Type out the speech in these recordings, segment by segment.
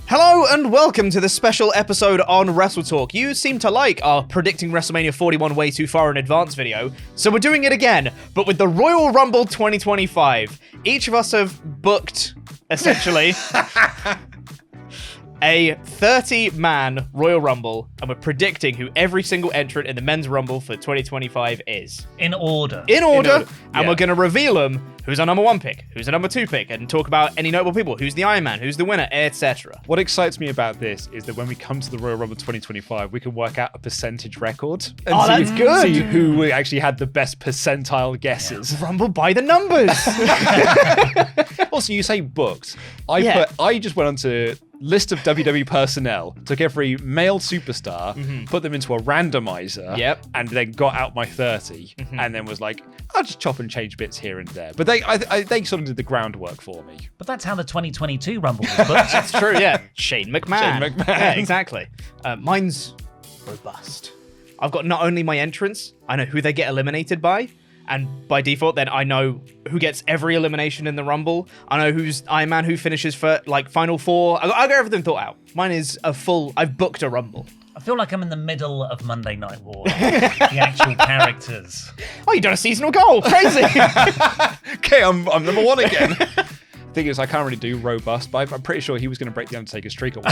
Hello and welcome to this special episode on WrestleTalk. You seem to like our predicting WrestleMania 41 way too far in advance video, so we're doing it again, but with the Royal Rumble 2025. Each of us have booked, essentially, a 30-man Royal Rumble, and we're predicting who every single entrant in the Men's Rumble for 2025 is. In order. And we're going to reveal them. Who's our number one pick? Who's our number two pick? And talk about any notable people. Who's the Iron Man? Who's the winner? Etc. What excites me about this is that when we come to the Royal Rumble 2025, we can work out a percentage record. And that's good. See who actually had the best percentile guesses. Yeah. Rumble by the numbers. Also, you say booked. I just went onto list of WWE personnel, took every male superstar, put them into a randomizer, and then got out my 30, and then was like, I'll just chop and change bits here and there. But they sort of did the groundwork for me. But that's how the 2022 Rumble was booked. That's true, yeah. Shane McMahon. Yeah, exactly. Mine's robust. I've got not only my entrants, I know who they get eliminated by, and by default, then I know who gets every elimination in the Rumble. I know who's Iron Man, who finishes for, Final Four. I got everything thought out. Mine is I've booked a Rumble. I feel like I'm in the middle of Monday Night War. The actual characters. Oh, you done a seasonal goal. Crazy. Okay, I'm number one again. Thing is, I can't really do robust, but I'm pretty sure he was going to break the Undertaker's streak or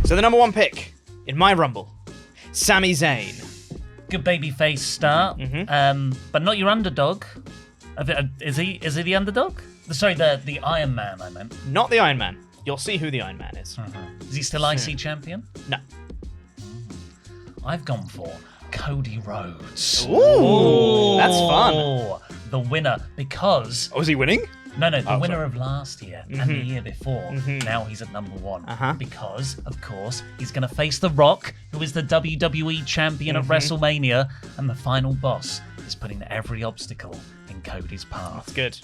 So the number one pick in my Rumble, Sami Zayn. Good babyface start, but not your underdog. Is he the underdog? Sorry, the Iron Man, I meant. Not the Iron Man. You'll see who the Iron Man is. Is he still IC champion? No. I've gone for Cody Rhodes. Ooh, that's fun. The winner, because... Oh, is he winning? No, the winner of last year and the year before. Now he's at number one. Because, of course, he's going to face The Rock, who is the WWE champion at WrestleMania, and the final boss is putting every obstacle in Cody's path. That's good.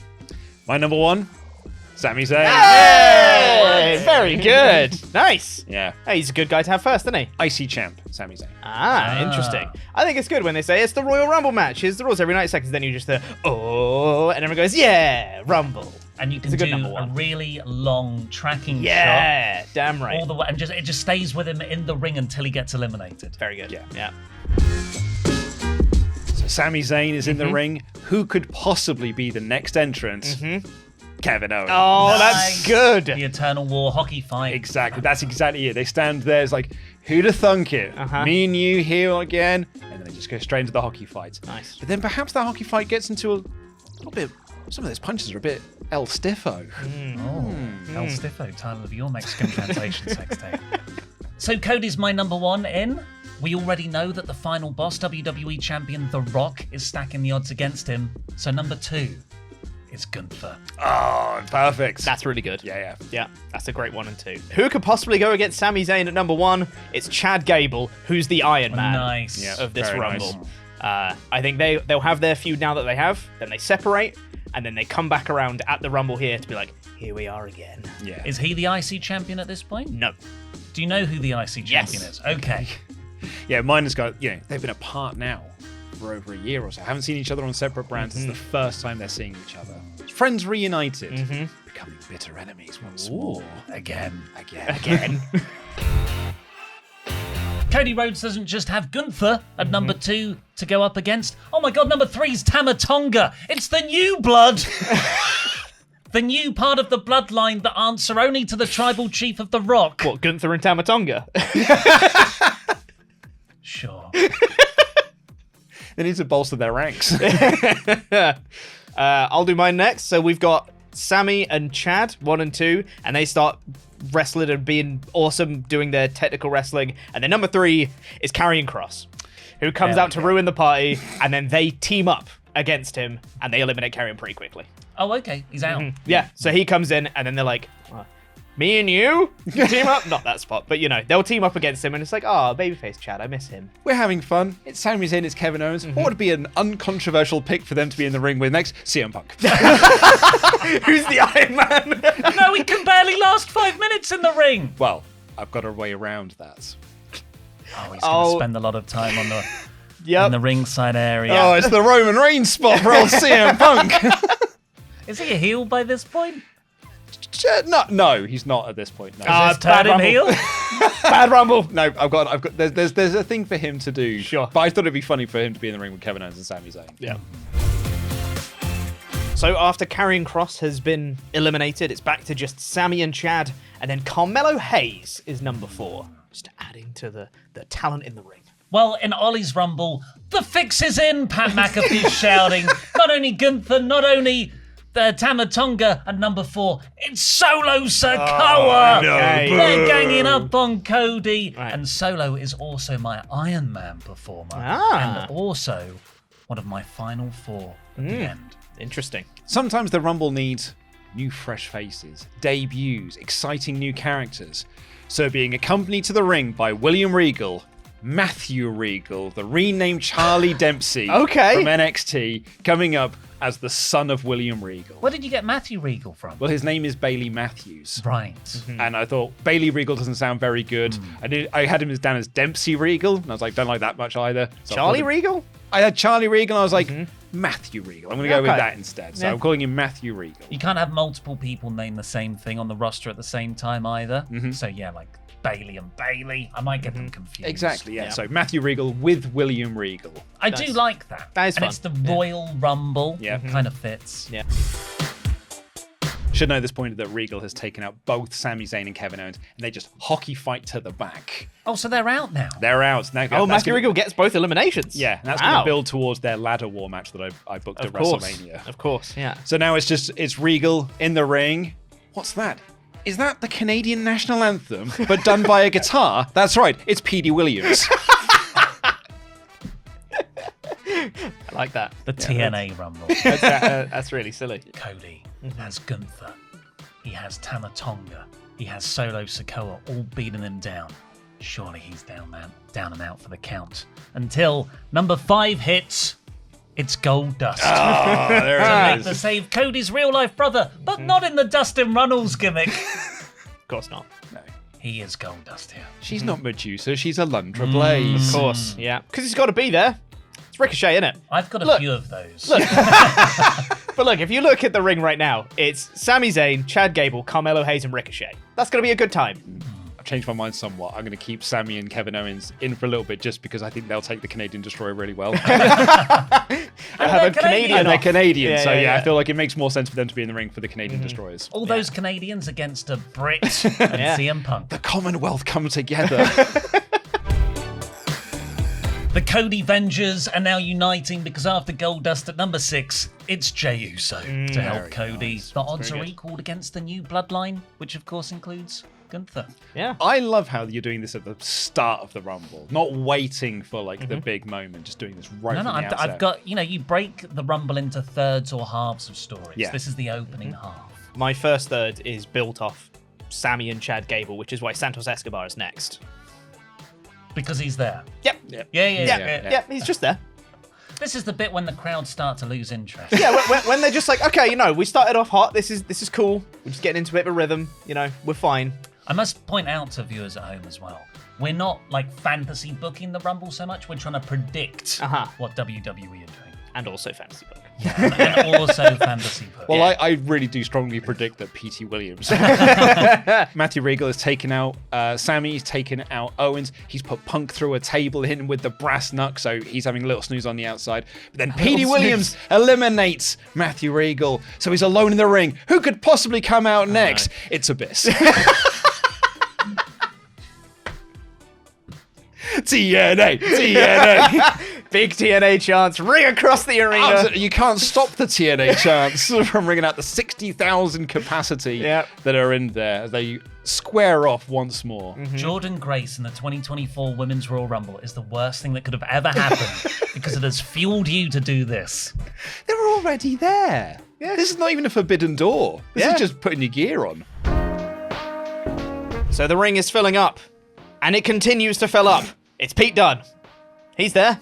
My number one, Sami Zayn. Hey! Very good. Nice. Yeah. Hey, he's a good guy to have first, isn't he? IC champ, Sami Zayn. Interesting. I think it's good when they say it's the Royal Rumble match. Here's the rules every 90 seconds. Then you just and everyone goes, yeah, Rumble. And you can do a really long tracking shot. Yeah, damn right. All the way, and it just stays with him in the ring until he gets eliminated. Very good. Yeah. So Sami Zayn is in the ring. Who could possibly be the next entrant? Kevin Owens. Oh, that's good. The Eternal War hockey fight. Exactly. That's exactly it. They stand there. It's like, who'd have thunk it? Me and you here again. And then they just go straight into the hockey fight. Nice. But then perhaps that hockey fight gets into a little bit... Some of those punches are a bit El Stiffo. El Stiffo, title of your Mexican translation sex tape. So Cody's my number one in. We already know that the final boss, WWE champion The Rock, is stacking the odds against him. So number two is Gunther. Oh, perfect. That's really good. Yeah. Yeah, that's a great 1 and 2. Who could possibly go against Sami Zayn at number one? It's Chad Gable, who's the Iron Man of this Rumble. Nice. I think they'll have their feud now that they have. Then they separate, and then they come back around at the Rumble here to be like, here we are again. Yeah. Is he the IC champion at this point? No. Do you know who the IC champion is? Okay. Yeah, mine has got, they've been apart now for over a year or so. Haven't seen each other on separate brands. It's the first time they're seeing each other. Friends reunited, becoming bitter enemies once more. Again. Cody Rhodes doesn't just have Gunther at number two to go up against. Oh my god, number three's Tama Tonga. It's the new blood. The new part of the bloodline that answer only to the tribal chief of The Rock. What, Gunther and Tama Tonga? Sure. They need to bolster their ranks. I'll do mine next. So we've got Sammy and Chad, 1 and 2, and they start wrestling and being awesome, doing their technical wrestling. And then number 3 is Karrion Kross, who comes out to ruin the party, and then they team up against him, and they eliminate Karrion pretty quickly. Oh, okay. He's out. Yeah, so he comes in, and then they're like, me and you team up. Not that spot, but they'll team up against him, and it's like, oh, babyface Chad, I miss him. We're having fun. It's Sami Zayn, it's Kevin Owens. What would be an uncontroversial pick for them to be in the ring with next? CM Punk. Who's the Iron Man? No, he can barely last 5 minutes in the ring. Well, I've got a way around that. Oh, he's going to spend a lot of time on the in the ringside area. Oh, it's the Roman Reigns spot for old CM Punk. Is he a heel by this point? No, he's not at this point. No. Turn him heel? Bad Rumble. No, I've got. There's a thing for him to do. Sure. But I thought it'd be funny for him to be in the ring with Kevin Owens and Sami Zayn. Yeah. So after Karrion Kross has been eliminated, it's back to just Sami and Chad, and then Carmelo Hayes is number 4, just adding to the talent in the ring. Well, in Ollie's Rumble, the fix is in, Pat McAfee's shouting. Not only Gunther, not only Tama Tonga, and number 4, it's Solo Sikoa. They're ganging up on Cody. Right. And Solo is also my Iron Man performer. And also one of my final 4 at the end. Interesting. Sometimes the Rumble needs new fresh faces, debuts, exciting new characters. So being accompanied to the ring by William Regal, Matthew Regal, the renamed Charlie Dempsey from NXT, coming up as the son of William Regal. Where did you get Matthew Regal from? Well, his name is Bailey Matthews. Right. And I thought Bailey Regal doesn't sound very good. I had him down as Dempsey Regal, and I was like, don't like that much either. So Charlie Regal? I had Charlie Regal, and I was like, Matthew Regal. I'm going to go with that instead. So I'm calling him Matthew Regal. You can't have multiple people name the same thing on the roster at the same time either. So yeah, like Bailey and Bailey. I might get them confused. Exactly, yeah. So Matthew Regal with William Regal. I do like that. That is fun. And it's the Royal Rumble. Yeah. Kind of fits. Yeah. Should know at this point that Regal has taken out both Sami Zayn and Kevin Owens, and they just hockey fight to the back. Oh, so they're out now? They're out. Now, Matthew Regal gets both eliminations. Yeah, and that's going to build towards their ladder war match that I booked at WrestleMania. Of course, yeah. So now it's Regal in the ring. What's that? Is that the Canadian national anthem, but done by a guitar? That's right, it's Petey Williams. I like that. The TNA Rumble. That's really silly. Cody has Gunther. He has Tama Tonga. He has Solo Sikoa, all beating him down. Surely he's down and out for the count. Until number 5 hits, it's Goldust. Oh, there to it make the is. save Cody's real-life brother, but not in the Dustin Runnels gimmick. Of course not. No. He is Goldust here. She's not Medusa, she's Alundra Blaze. Of course, yeah. Because he's got to be there. It's Ricochet, isn't it? I've got a few of those. Look. But look, if you look at the ring right now, it's Sami Zayn, Chad Gable, Carmelo Hayes, and Ricochet. That's going to be a good time. I've changed my mind somewhat. I'm going to keep Sami and Kevin Owens in for a little bit just because I think they'll take the Canadian Destroyer really well. Have a Canadian And they're off. Canadian, Yeah, so yeah. I feel like it makes more sense for them to be in the ring for the Canadian Destroyers. All those Canadians against a Brit and CM Punk. The Commonwealth come together. The Cody Vengers are now uniting because after Goldust at number 6, it's Jey Uso to help Cody. nice. The odds are equalled against the new bloodline, which of course includes Gunther. Yeah. I love how you're doing this at the start of the Rumble, not waiting for like the big moment, just doing this right from the outset. I've got, you break the Rumble into thirds or halves of stories. Yeah. This is the opening half. My first third is built off Sami and Chad Gable, which is why Santos Escobar is next. Because he's there. Yep. Yeah. He's just there. This is the bit when the crowd start to lose interest. Yeah, when they're just like, okay, we started off hot. This is cool. We're just getting into a bit of a rhythm. We're fine. I must point out to viewers at home as well, we're not like fantasy booking the Rumble so much. We're trying to predict what WWE are doing. And also fantasy book. And also fantasy book. Well, I really do strongly predict that Petey Williams. Matthew Regal has taken out Sami, he's taken out Owens. He's put Punk through a table, hitting him with the brass knuck, so he's having a little snooze on the outside. But then Petey Williams eliminates Matthew Regal, so he's alone in the ring. Who could possibly come out next? It's Abyss. TNA. Big TNA chants ring across the arena. Absolutely. You can't stop the TNA chants from ringing out the 60,000 capacity that are in there as they square off once more. Jordan Grace in the 2024 Women's Royal Rumble is the worst thing that could have ever happened because it has fueled you to do this. They were already there. Yeah. This is not even a forbidden door. This is just putting your gear on. So the ring is filling up, and it continues to fill up. It's Pete Dunne. He's there.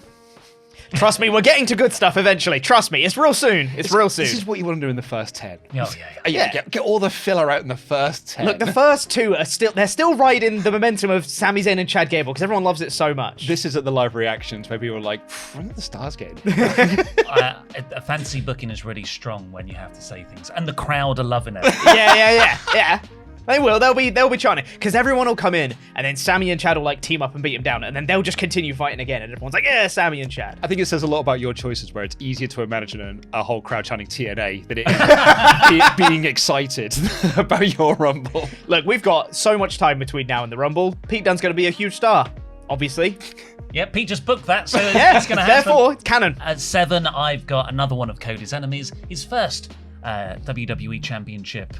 Trust me, we're getting to good stuff eventually. Trust me, it's real soon. It's real soon. This is what you want to do in the first 10. Oh, Yeah. Get all the filler out in the first 10. Look, the first 2 are they're still riding the momentum of Sami Zayn and Chad Gable because everyone loves it so much. This is at the live reactions where people are like, when are the stars getting? A fantasy booking is really strong when you have to say things, and the crowd are loving it. Yeah. They will. They'll be chanting because everyone will come in, and then Sammy and Chad will like team up and beat him down, and then they'll just continue fighting again, and everyone's like, yeah, Sammy and Chad. I think it says a lot about your choices, where it's easier to imagine a whole crowd chanting TNA than it is being excited about your Rumble. Look, we've got so much time between now and the Rumble. Pete Dunne's going to be a huge star, obviously. Yeah, Pete just booked that, so it's going to happen. Therefore, it's canon. At 7, I've got another one of Cody's enemies. His first WWE Championship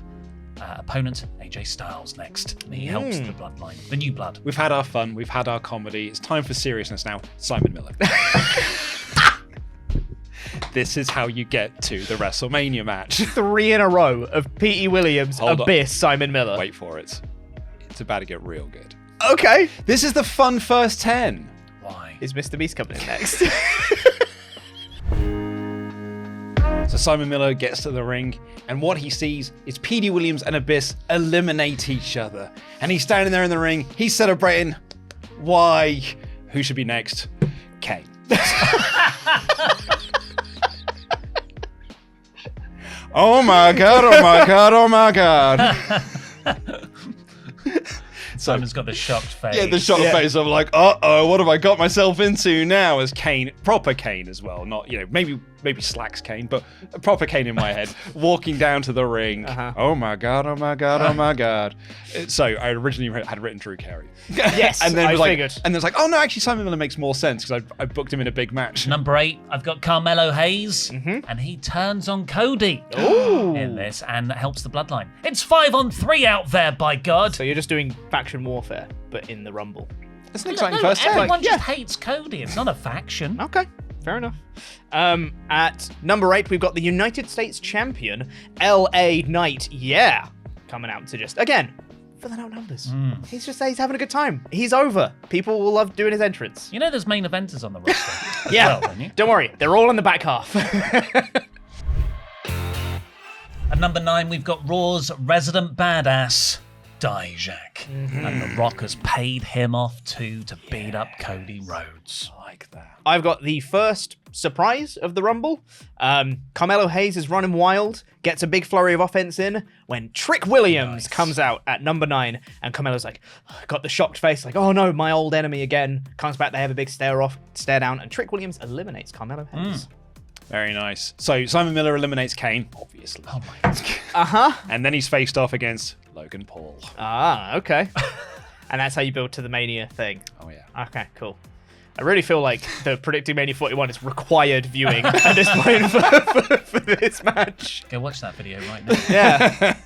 opponent, AJ Styles, next. He helps the bloodline, the new blood. We've had our fun. We've had our comedy. It's time for seriousness now. Simon Miller. This is how you get to the WrestleMania match. 3 in a row of P.E. Williams, Hold Abyss, on. Simon Miller. Wait for it. It's about to get real good. Okay. This is the fun first 10. Why? Is Mr. Beast coming in next? So Simon Miller gets to the ring, and what he sees is P.D. Williams and Abyss eliminate each other. And he's standing there in the ring. He's celebrating. Why? Who should be next? Kane. Oh my god, oh my god, oh my god. Simon's got the shocked face. Yeah, the shocked face of like, uh-oh, what have I got myself into now? As Kane, proper Kane as well, not, maybe Slacks Kane, but a proper Kane in my head, walking down to the ring. Oh my god, oh my god, oh my god. So I originally had written Drew Carey. Yes, and then I was like, figured. And then it's like, oh no, actually Simon Miller makes more sense because I booked him in a big match. Number 8, I've got Carmelo Hayes, and he turns on Cody in this and helps the bloodline. It's 5-on-3 out there, by God. So you're just doing faction warfare, but in the Rumble. That's an exciting No, first ten. everyone just hates Cody. It's not a faction. Okay, fair enough. At number 8, we've got the United States Champion, L.A. Knight. Yeah, coming out to just, again, filling out numbers. He's having a good time. He's over. People will love doing his entrance. You know there's main eventers on the roster as Yeah, well, don't you? don't worry. They're all in the back half. At number 9, we've got Raw's resident badass, Dijak. And The Rock has paid him off too to beat up Cody Rhodes. I like that. I've got the first surprise of the Rumble. Carmelo Hayes is running wild, gets a big flurry of offense in when Trick Williams comes out at number 9, and Carmelo's like, got the shocked face, like, oh no, my old enemy again. Comes back, they have a big stare down, and Trick Williams eliminates Carmelo Hayes. Very nice. So Simon Miller eliminates Kane, obviously. Oh my God. And then he's faced off against Logan Paul. Ah, okay. And that's how you build to the Mania thing. Oh yeah. Okay, cool. I really feel like the Predicting Mania 41 is required viewing at this point for this match. Go watch that video right now. Yeah.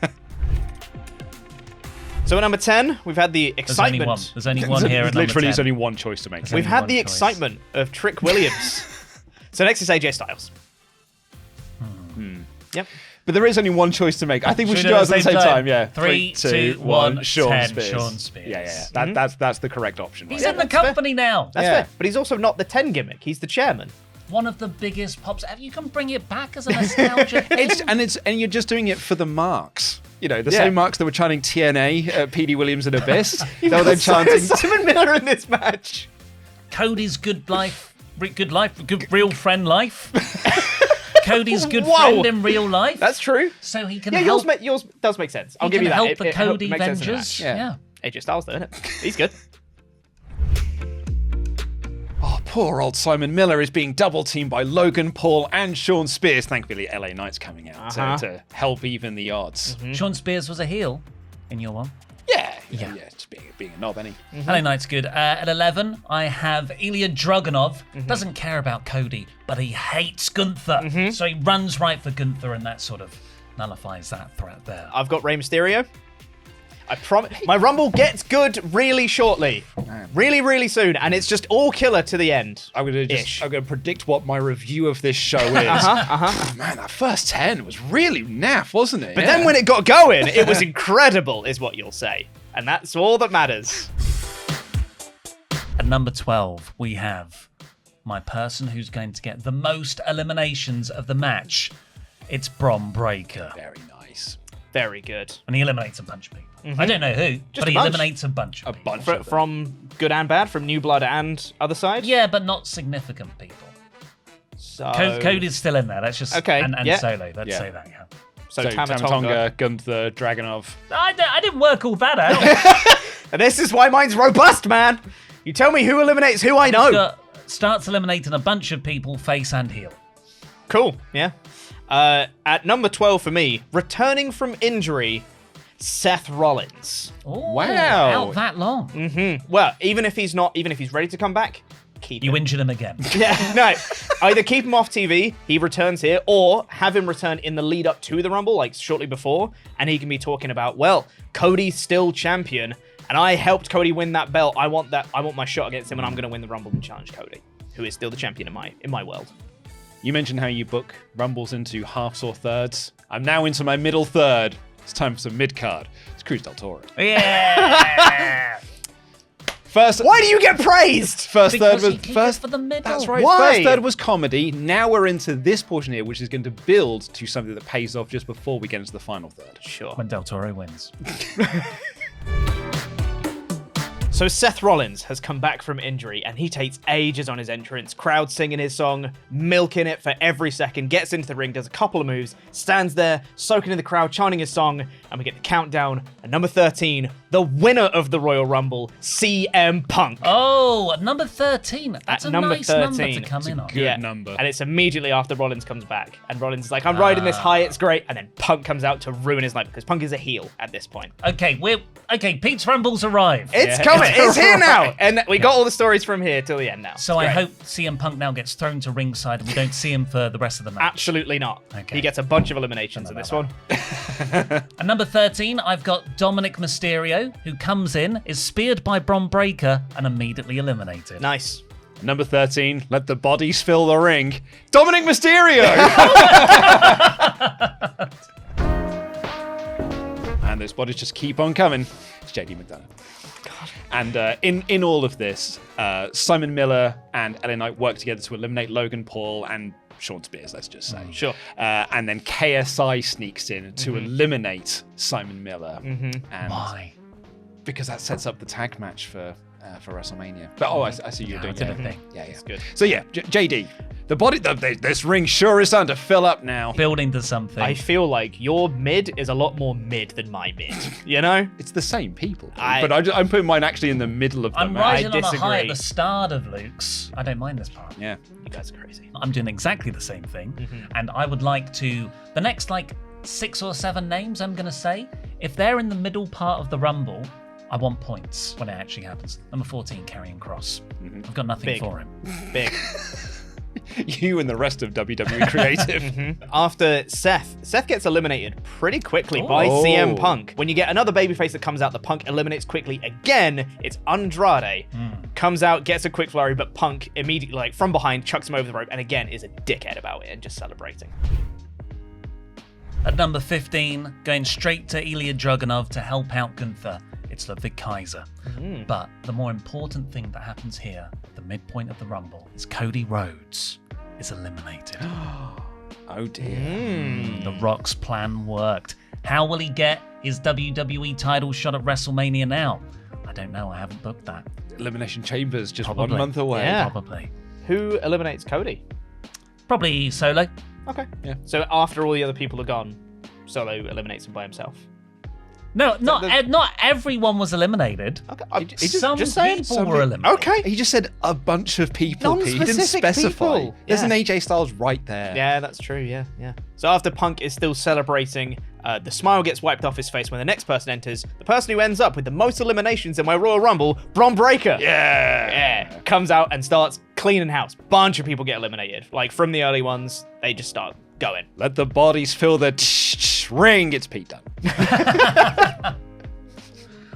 So at number 10, we've had the excitement. There's only one here at number Literally, 10. there's only one choice to make. We've only had one the choice. excitement of Trick Williams. So next is AJ Styles. Yep. But there is only one choice to make. I think we should do do it it at the same time. Yeah. 3, 2, 1, Sean 10, Spears. Sean Spears. Yeah. That's the correct option. He's right? in the company now. That's Yeah. fair. But he's also not the 10 gimmick. He's the chairman. One of the biggest pops. You can bring it back as a nostalgia thing. And you're just doing it for the marks. You know, the Yeah. same marks that were chanting TNA, P.D. Williams and Abyss. They were then chanting. Simon Miller in this match. Cody's good real friend life. Cody's good Whoa. friend in real life. That's true. So he can Yeah, help. yours does make sense. I'll he give can you that. help It the Cody makes sense in the Avengers. match. Yeah. AJ Styles doing it. He's good. Oh, poor old Simon Miller is being double teamed by Logan Paul and Sean Spears. Thankfully, LA Knight's coming out to help even the odds. Sean Spears was a heel in your one. Yeah, just being a knob, any. LA Knight's good. At 11, I have Ilya Dragunov. Doesn't care about Cody, but he hates Gunther. So he runs right for Gunther, and that sort of nullifies that threat there. I've got Rey Mysterio. I promise. My Rumble gets good really shortly. Really, really soon. And it's just all killer to the end. I'm gonna predict what my review of this show is. Oh, man, that first 10 was really naff, wasn't it? But then when it got going, it was incredible, is what you'll say. And that's all that matters. At number 12, we have my person who's going to get the most eliminations of the match. It's Bron Breakker. Very nice. Very good. And he eliminates a bunch of people. I don't know who, but he eliminates a bunch of people. From good and bad, from New Blood and other side? Yeah, but not significant people. So... Cody's still in there. Let's just... Okay, And yeah. Solo, let's say that, yeah. So Tama Tonga, Gunther, Dragunov. I didn't work all that out. And this is why mine's robust, man. You tell me who eliminates who I know. Starts eliminating a bunch of people, face and heel. Cool, yeah. At number 12 for me, returning from injury, Seth Rollins. Ooh, Wow. Out that long. Well, even if he's ready to come back, keep him. You injured him again. Yeah, no. Either keep him off TV, he returns here, or have him return in the lead up to the Rumble, like shortly before, and he can be talking about, well, Cody's still champion, and I helped Cody win that belt. I want my shot against him, and I'm going to win the Rumble and challenge Cody, who is still the champion in my world. You mentioned how you book Rumbles into halves or thirds. I'm now into my middle third. It's time for some mid-card. It's Cruz del Toro. Yeah. Why do you get praised? First Because third he was keeps first. it for the middle. That's right. Why? First third was comedy. Now we're into this portion here, which is going to build to something that pays off just before we get into the final third. Sure. When Del Toro wins. So Seth Rollins has come back from injury, and he takes ages on his entrance, crowd singing his song, milking it for every second, gets into the ring, does a couple of moves, stands there, soaking in the crowd, chanting his song, and we get the countdown. At number 13, the winner of the Royal Rumble, CM Punk. Oh, at number 13. That's At a number nice number 13. to come in on. Good number. And it's immediately after Rollins comes back. And Rollins is like, I'm riding this high, it's great. And then Punk comes out to ruin his life, because Punk is a heel at this point. Okay, Pete's Rumble's arrived. It's coming. It's here now. And we got all the stories from here till the end now. So I hope CM Punk now gets thrown to ringside and we don't see him for the rest of the match. Absolutely not. Okay. He gets a bunch of eliminations in this one. At number 13, I've got Dominic Mysterio, who comes in, is speared by Bron Breakker, and immediately eliminated. Nice. Number 13, let the bodies fill the ring. Dominic Mysterio! And those bodies just keep on coming. It's JD McDonough. God. And in all of this, Simon Miller and LA Knight work together to eliminate Logan Paul and Sean Spears, let's just say. Sure. And then KSI sneaks in to eliminate Simon Miller. And Why? because that sets up the tag match for WrestleMania. But I see you're doing a thing. Yeah, yeah. good. So yeah, JD, this ring sure is starting to fill up now. Building to something. I feel like your mid is a lot more mid than my mid. You know? It's the same people, but I'm putting mine actually in the middle of the I'm match. rising on a high disagree. at the start of Luke's. I don't mind this part. Yeah. You guys are crazy. I'm doing exactly the same thing. And I would like to, the next 6 or 7 names I'm going to say, if they're in the middle part of the Rumble, I want points when it actually happens. Number 14, Karrion Kross. I've got nothing Big. for him. Big. You and the rest of WWE Creative. After Seth gets eliminated pretty quickly by Oh. CM Punk. When you get another babyface that comes out, the Punk eliminates quickly again. It's Andrade. Comes out, gets a quick flurry, but Punk immediately, from behind, chucks him over the rope, and again is a dickhead about it and just celebrating. At number 15, going straight to Ilya Dragunov to help out Gunther. It's Ludwig Kaiser. But the more important thing that happens here, the midpoint of the Rumble, is Cody Rhodes is eliminated. Oh dear. The Rock's plan worked. How will he get his WWE title shot at WrestleMania now? I don't know. I haven't booked that. Elimination Chamber's just Probably. 1 month away. Yeah. Probably. Who eliminates Cody? Probably Solo. Okay. Yeah. So after all the other people are gone, Solo eliminates him by himself. No, not everyone was eliminated. Okay. Some saying. people were eliminated. Okay. He just said a bunch of people. Pete. He didn't Non-specific specify. people. There's Yeah. an AJ Styles right there. Yeah, that's true. Yeah. So after Punk is still celebrating, the smile gets wiped off his face when the next person enters. The person who ends up with the most eliminations in my Royal Rumble, Bron Breakker. Yeah. Comes out and starts cleaning house. Bunch of people get eliminated. From the early ones, they just start going. Let the bodies fill the ring. It's Pete done.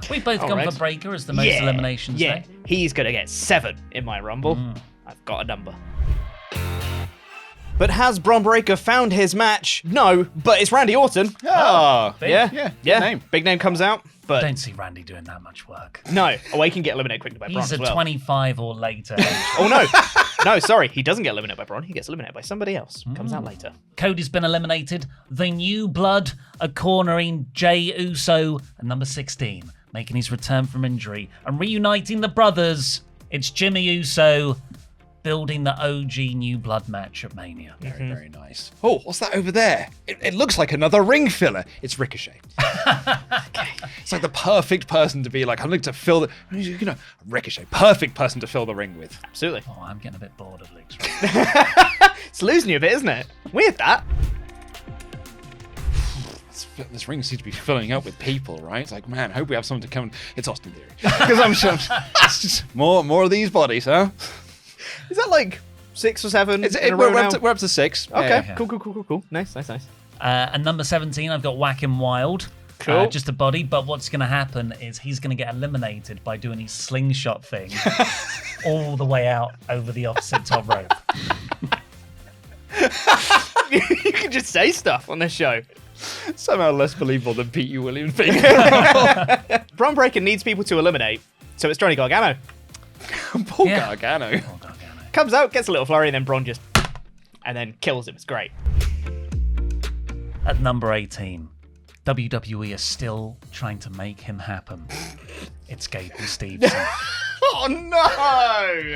We've both gone right. for Breakker as the most eliminations. Yeah, there. he's going to get 7 in my Rumble. I've got a number. But has Bron Breakker found his match? No, but it's Randy Orton. Oh, Yeah. Good name. Big name comes out, I but don't see Randy doing that much work. no. Oh, he can get eliminated quickly by Braun He's as a well. 25 or later. Oh, no. No, sorry. He doesn't get eliminated by Braun. He gets eliminated by somebody else. Comes out later. Cody's been eliminated. The New Blood are cornering Jey Uso at number 16, making his return from injury and reuniting the brothers. It's Jimmy Uso building the OG New Blood match at Mania. Very, very nice. Oh, what's that over there? It looks like another ring filler. It's Ricochet. It's like the perfect person to be like, I'm looking to fill the, Ricochet. Perfect person to fill the ring with. Absolutely. Oh, I'm getting a bit bored of Luke's. It's losing you a bit, isn't it? Weird that. This ring seems to be filling up with people, right? It's like, man, I hope we have someone to come. It's Austin Theory. Because I'm sure it's just more of these bodies, huh? Is that like 6 or 7? We're up to 6. Okay, Yeah. cool. Nice. And number 17, I've got Whack 'em Wild. Cool. Just a body, but what's going to happen is he's going to get eliminated by doing his slingshot thing all the way out over the opposite top rope. You can just say stuff on this show. Somehow less believable than Pete Williams being. Bron Breakker needs people to eliminate, so it's Johnny Gargano. Paul Yeah. Gargano. Comes out, gets a little flurry, and then Bron just... and then kills him. It's great. At number 18, WWE are still trying to make him happen. It's Gable Steveson, Oh,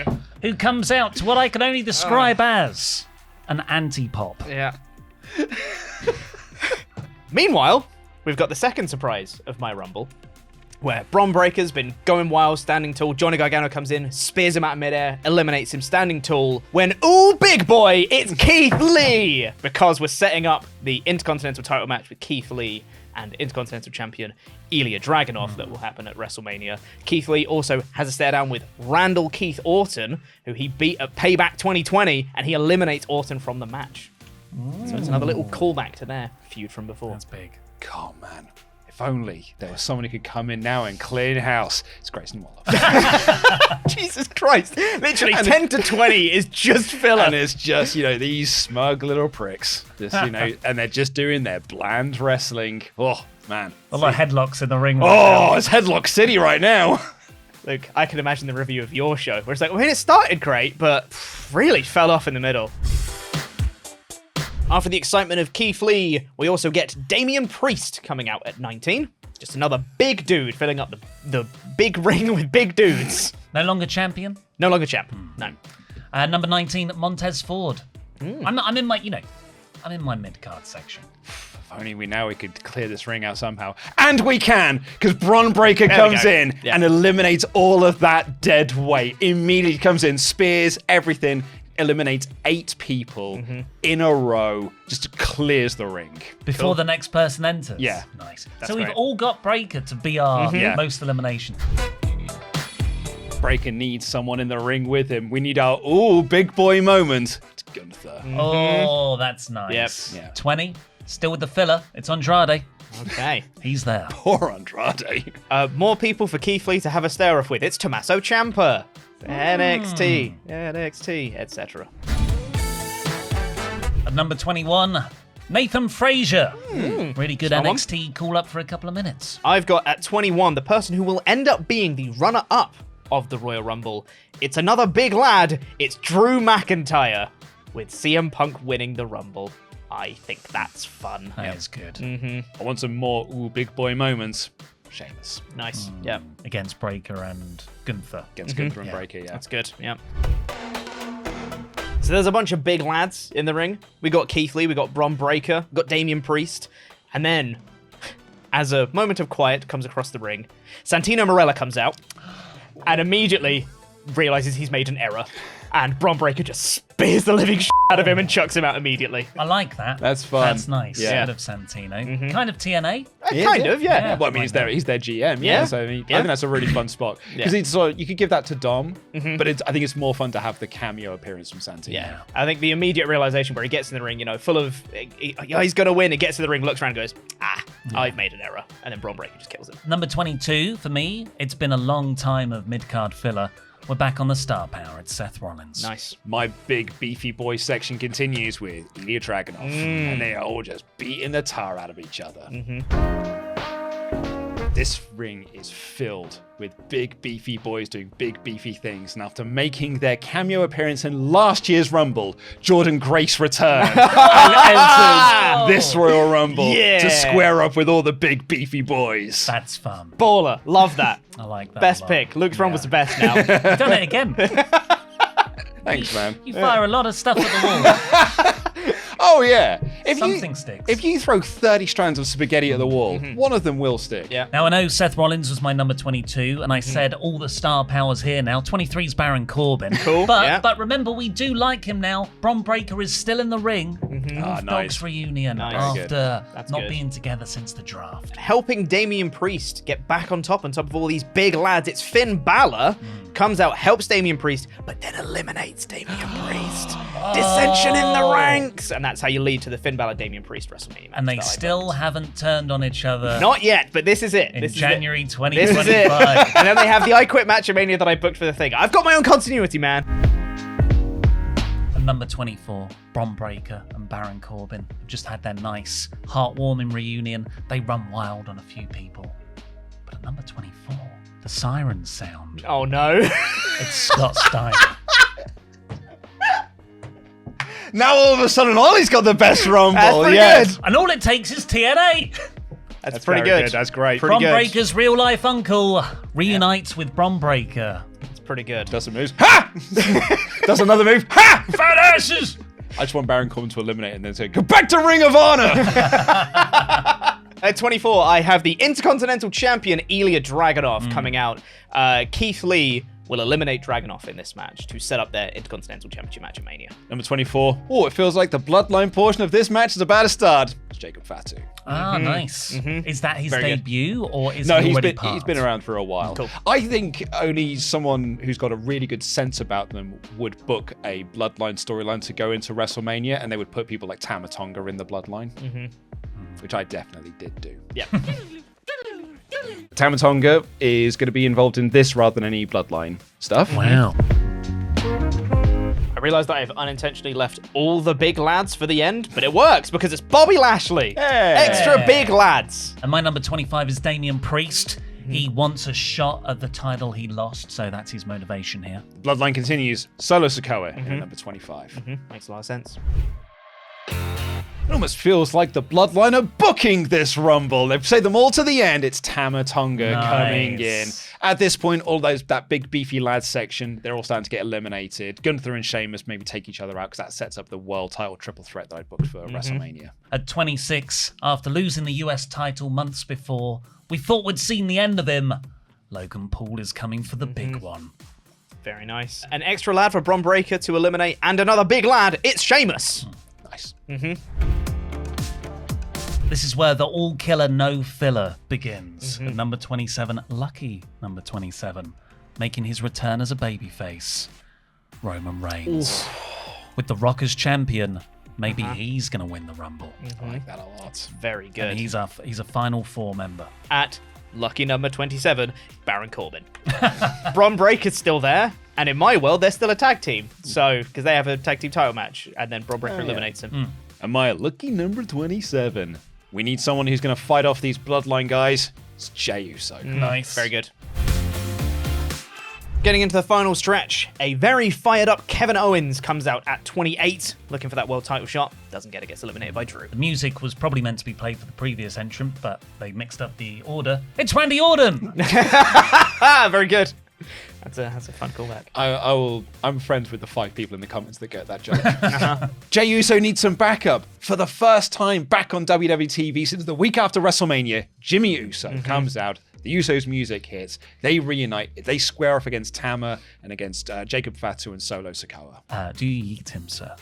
no! who comes out to what I can only describe as an anti-pop. Yeah. Meanwhile, we've got the second surprise of my Rumble, where Bron Breakker's been going wild, standing tall. Johnny Gargano comes in, spears him out of midair, eliminates him standing tall. When, ooh, big boy, it's Keith Lee! Because we're setting up the Intercontinental title match with Keith Lee and Intercontinental Champion Ilya Dragunov that will happen at WrestleMania. Keith Lee also has a stare down with Randall Keith Orton, who he beat at Payback 2020, and he eliminates Orton from the match. So it's another little callback to their feud from before. That's big. God, man. If only there was someone who could come in now and clear house. It's Grayson Waller. Jesus Christ. Literally, 10 to 20 is just filler. And it's just, these smug little pricks. Just, and they're just doing their bland wrestling. Oh, man. A lot of headlocks in the ring. Oh, it's Headlock City right now. Look, I can imagine the review of your show where it's like, it started great, but really fell off in the middle. After the excitement of Keith Lee, we also get Damian Priest coming out at 19. Just another big dude filling up the big ring with big dudes. No longer champion. No longer champ. No. Number 19, Montez Ford. I'm in my, I'm in my mid-card section. If only we could clear this ring out somehow. And we can, because Bron Breakker comes in and eliminates all of that dead weight. Immediately comes in, spears everything, eliminates 8 people in a row, just clears the ring. Before the next person enters. Yeah. Nice. That's so we've great. all got Breakker to be our most elimination. Breakker needs someone in the ring with him. We need our, big boy moment. It's Gunther. Oh, that's nice. Yep. Yeah. 20, still with the filler. It's Andrade. Okay. He's there. Poor Andrade. More people for Keith Lee to have a stare off with. It's Tommaso Ciampa. NXT, etc. At number 21, Nathan Frazier. Really good Someone. NXT call up for a couple of minutes. I've got at 21 the person who will end up being the runner-up of the Royal Rumble. It's another big lad. It's Drew McIntyre, with CM Punk winning the Rumble. I think that's fun. That is good. I want some more big boy moments. Sheamus. Nice. Yeah. Against Breakker and Gunther. Against Gunther and Breakker, yeah. That's good. Yeah. So there's a bunch of big lads in the ring. We got Keith Lee, we got Bron Breakker, we got Damian Priest, and then, as a moment of quiet comes across the ring, Santino Marella comes out and immediately realizes he's made an error, and Bron Breakker just spears the living shit out of him and chucks him out immediately. I like that. That's fun. That's nice. Yeah. Kind of Santino. Kind of TNA. Kind of, yeah. Well, I mean, he's their GM, Yeah. So I think Yeah. that's a really fun spot because you could give that to Dom, but I think it's more fun to have the cameo appearance from Santino. Yeah. I think the immediate realization where he gets in the ring, full of, he's going to win, he gets to the ring, looks around and goes, I've made an error. And then Bron Breakker just kills him. Number 22, for me, it's been a long time of mid-card filler. we're back on the star power. It's Seth Rollins. Nice. My big beefy boy section continues with Ilya Dragunov, and they are all just beating the tar out of each other. This ring is filled with big beefy boys doing big beefy things, and after making their cameo appearance in last year's Rumble, Jordynne Grace returned and entered this Royal Rumble to square up with all the big beefy boys. That's fun. Baller. Love that. I like that. Best pick. Luke's Rumble's the best now. You've done it again. Thanks, man. You fire a lot of stuff at the wall. Oh, yeah. Something sticks. If you throw 30 strands of spaghetti at the wall, one of them will stick. Yeah. Now, I know Seth Rollins was my number 22, and I said all the star powers here now. 23 is Baron Corbin. Cool, But remember, we do like him now. Bron Breakker is still in the ring. Nice. Dogs reunion Nice. after That's not good. being together since the draft. Helping Damian Priest get back on top of all these big lads. It's Finn Balor comes out, helps Damian Priest, but then eliminates Damian Priest. Dissension in the ranks. And that's how you lead to the Finn Balor Damian Priest WrestleMania match. And they that I still booked. haven't turned on each other Not yet, but this is it. in This January is it. This 2025. is it. And then they have the I Quit Match at Mania that I booked for the thing. I've got my own continuity, man. And number 24, Bron Breakker and Baron Corbin have just had their nice, heartwarming reunion. They run wild on a few people. But at number 24, the sirens sound. Oh no. It's Scott Steiner. Now all of a sudden, Ollie's got the best Rumble. That's pretty yes. good. And all it takes is TNA. That's pretty very good. That's great. Pretty Bron good. Breakker's real life uncle reunites with Bron Breakker. It's pretty good. Does some moves. Ha! Does another move. Ha! Fat asses! I just want Baron Corbin to eliminate and then say, go back to Ring of Honor. At 24, I have the Intercontinental Champion Ilya Dragunov coming out. Keith Lee will eliminate Dragunov in this match to set up their Intercontinental Championship match at Mania. Number 24. Oh, it feels like the bloodline portion of this match is about to start. It's Jacob Fatu. Ah, nice. Is that his Very good. debut, or is No, he he's already been part? he's been around for a while. Cool. I think only someone who's got a really good sense about them would book a bloodline storyline to go into WrestleMania, and they would put people like Tama Tonga in the bloodline, which I definitely did do. Yeah. Tama Tonga is going to be involved in this rather than any bloodline stuff. Wow. I realized that I've unintentionally left all the big lads for the end, but it works because it's Bobby Lashley. Hey. Extra big lads. And my number 25 is Damian Priest. He wants a shot at the title he lost, so that's his motivation here. Bloodline continues. Solo Sikoa in number 25. Makes a lot of sense. It almost feels like the Bloodline are booking this Rumble. They've saved them all to the end. It's Tama Tonga coming in. At this point, all that big beefy lads section, they're all starting to get eliminated. Gunther and Sheamus maybe take each other out because that sets up the world title triple threat that I booked for WrestleMania. At 26, after losing the US title months before, we thought we'd seen the end of him. Logan Paul is coming for the big one. Very nice. An extra lad for Bron Breakker to eliminate, and another big lad. It's Sheamus. Nice. This is where the all-killer, no-filler begins. At number 27, lucky number 27, making his return as a babyface, Roman Reigns. With The Rock as champion, maybe he's going to win the Rumble. I like that a lot. Very good. And he's a Final Four member. At lucky number 27, Baron Corbin. Bron Breakker's still there, and in my world, they're still a tag team. So, because they have a tag team title match, and then Bron Breakker eliminates him. And my lucky number 27. We need someone who's going to fight off these Bloodline guys. It's Jey Uso. Nice. Very good. Getting into the final stretch, a very fired up Kevin Owens comes out at 28, looking for that world title shot. Doesn't get it, gets eliminated by Drew. The music was probably meant to be played for the previous entrant, but they mixed up the order. It's Randy Orton! Very good. That's a fun callback. I'm friends with the 5 people in the comments that get that joke. Jey Uso needs some backup. For the first time back on WWE TV since the week after WrestleMania, Jimmy Uso comes out. The Usos' music hits. They reunite. They square off against Tama and against Jacob Fatu and Solo Sikoa. Do you eat him, sir?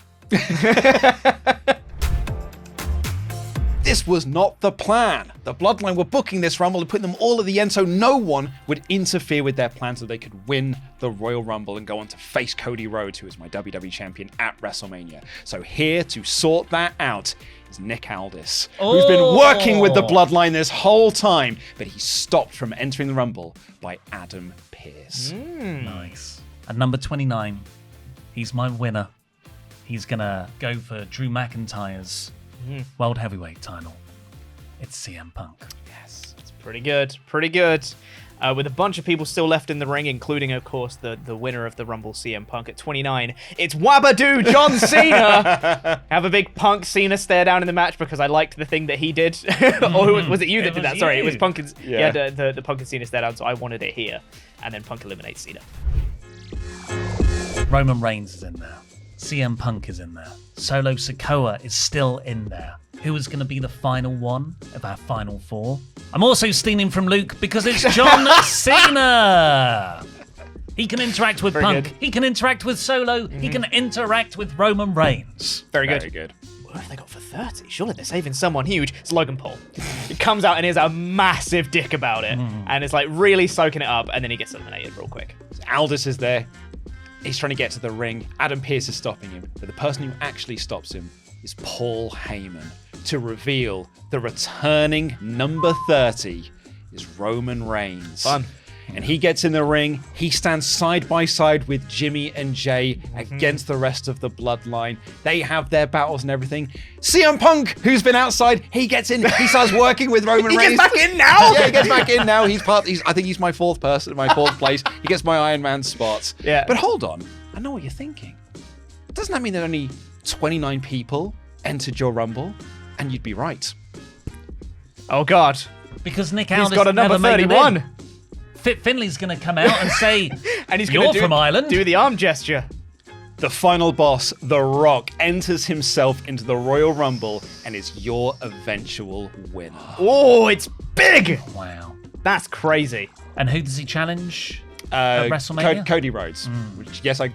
This was not the plan. The Bloodline were booking this Rumble and putting them all at the end so no one would interfere with their plans so they could win the Royal Rumble and go on to face Cody Rhodes, who is my WWE champion at WrestleMania. So here to sort that out is Nick Aldis, who's been working with the Bloodline this whole time, but he's stopped from entering the Rumble by Adam Pearce. Nice. And number 29, he's my winner. He's going to go for Drew McIntyre's World Heavyweight title. It's CM Punk. Yes, it's pretty good. Pretty good. With a bunch of people still left in the ring, including, of course, the winner of the Rumble, CM Punk, at 29. It's Wabadoo John Cena! Have a big Punk Cena stare down in the match because I liked the thing that he did. Or was it you that did that? Sorry, it was Punk and, the Punk and Cena stare down, so I wanted it here. And then Punk eliminates Cena. Roman Reigns is in there. CM Punk is in there. Solo Sikoa is still in there. Who is going to be the final one of our final four? I'm also stealing from Luke because it's John Cena. He can interact with Punk. Good. He can interact with Solo. He can interact with Roman Reigns. Very good. Very good. What have they got for 30? Surely they're saving someone huge. It's Logan Paul. He comes out and is a massive dick about it. And it's like really soaking it up. And then he gets eliminated real quick. Aldis is there. He's trying to get to the ring. Adam Pearce is stopping him. But the person who actually stops him is Paul Heyman to reveal the returning number 30 is Roman Reigns. Fun. And he gets in the ring. He stands side by side with Jimmy and Jay against the rest of the bloodline. They have their battles and everything. CM Punk, who's been outside, he gets in. He starts working with Roman Reigns. He gets back in now? Yeah, he gets back in now. I think he's my fourth place. He gets my Iron Man spot. Yeah. But hold on. I know what you're thinking. Doesn't that mean that only 29 people entered your Rumble? And you'd be right. Oh, God. Because Nick He's Aldis got a number 31. Fit Finley's going to come out and say, and he's you're from Ireland. Do the arm gesture. The final boss, The Rock, enters himself into the Royal Rumble and is your eventual winner. Oh, it's big. Wow. That's crazy. And who does he challenge at WrestleMania? Cody Rhodes. Which, yes, I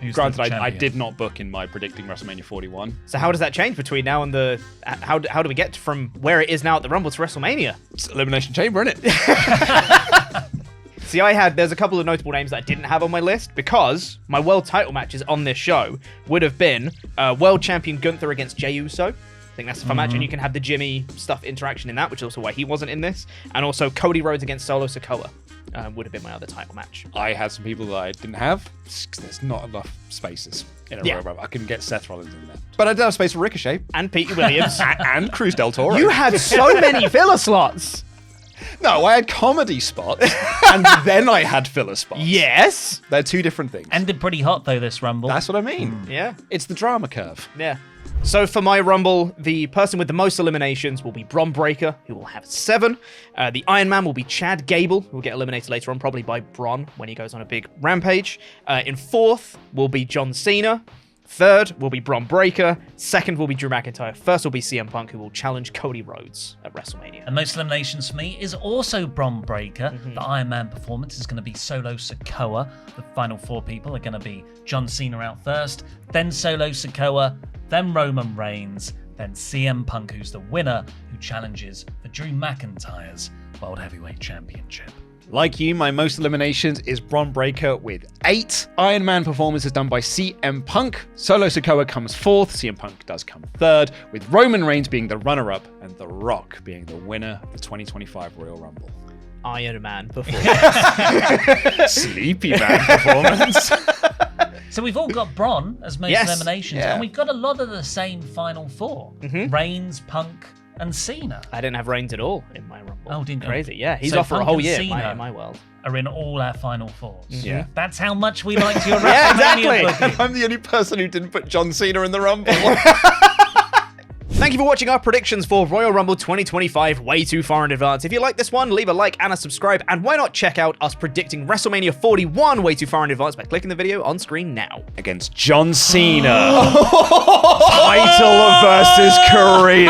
did not book in my predicting WrestleMania 41. So how does that change between now and the... How do we get from where it is now at the Rumble to WrestleMania? It's Elimination Chamber, isn't it? See, there's a couple of notable names that I didn't have on my list because my world title matches on this show would have been world champion Gunther against Jey Uso. I think that's a fun match, and you can have the Jimmy stuff interaction in that, which is also why he wasn't in this. And also Cody Rhodes against Solo Sikoa would have been my other title match. I had some people that I didn't have because there's not enough spaces in a Royal Rumble. I couldn't get Seth Rollins in there. But I did have space for Ricochet. And Pete Williams. and Cruz del Toro. You had so many filler slots. No, I had comedy spots, and then I had filler spots. Yes. They're two different things. Ended pretty hot, though, this Rumble. That's what I mean. Yeah. It's the drama curve. Yeah. So for my Rumble, the person with the most eliminations will be Bron Breakker, who will have 7. The Iron Man will be Chad Gable, who will get eliminated later on, probably by Bron when he goes on a big rampage. In 4th will be John Cena. 3rd will be Bron Breakker. 2nd will be Drew McIntyre. 1st will be CM Punk, who will challenge Cody Rhodes at WrestleMania. And most eliminations for me is also Bron Breakker. The Iron Man performance is going to be Solo Sikoa. The final 4 people are going to be John Cena out first, then Solo Sikoa, then Roman Reigns, then CM Punk, who's the winner, who challenges for Drew McIntyre's World Heavyweight Championship. Like you, my most eliminations is Bron Breakker with 8. Iron Man performance is done by CM Punk. Solo Sikoa comes 4th. CM Punk does come 3rd, with Roman Reigns being the runner-up and The Rock being the winner of the 2025 Royal Rumble. Iron Man performance. Sleepy Man performance. So we've all got Bron as most eliminations, and we've got a lot of the same final 4. Reigns, Punk, and Cena. I didn't have Reigns at all in my Rumble. Oh, didn't you? Crazy, yeah. He's So off for a Punk whole and year Cena in my world. Are in all our final 4s. Yeah. That's how much we liked your Yeah, WrestleMania exactly. booking. I'm the only person who didn't put John Cena in the Rumble. Thank you for watching our predictions for Royal Rumble 2025 way too far in advance. If you like this one, leave a like and a subscribe, and why not check out us predicting WrestleMania 41 way too far in advance by clicking the video on screen now. Against John Cena. Title versus career.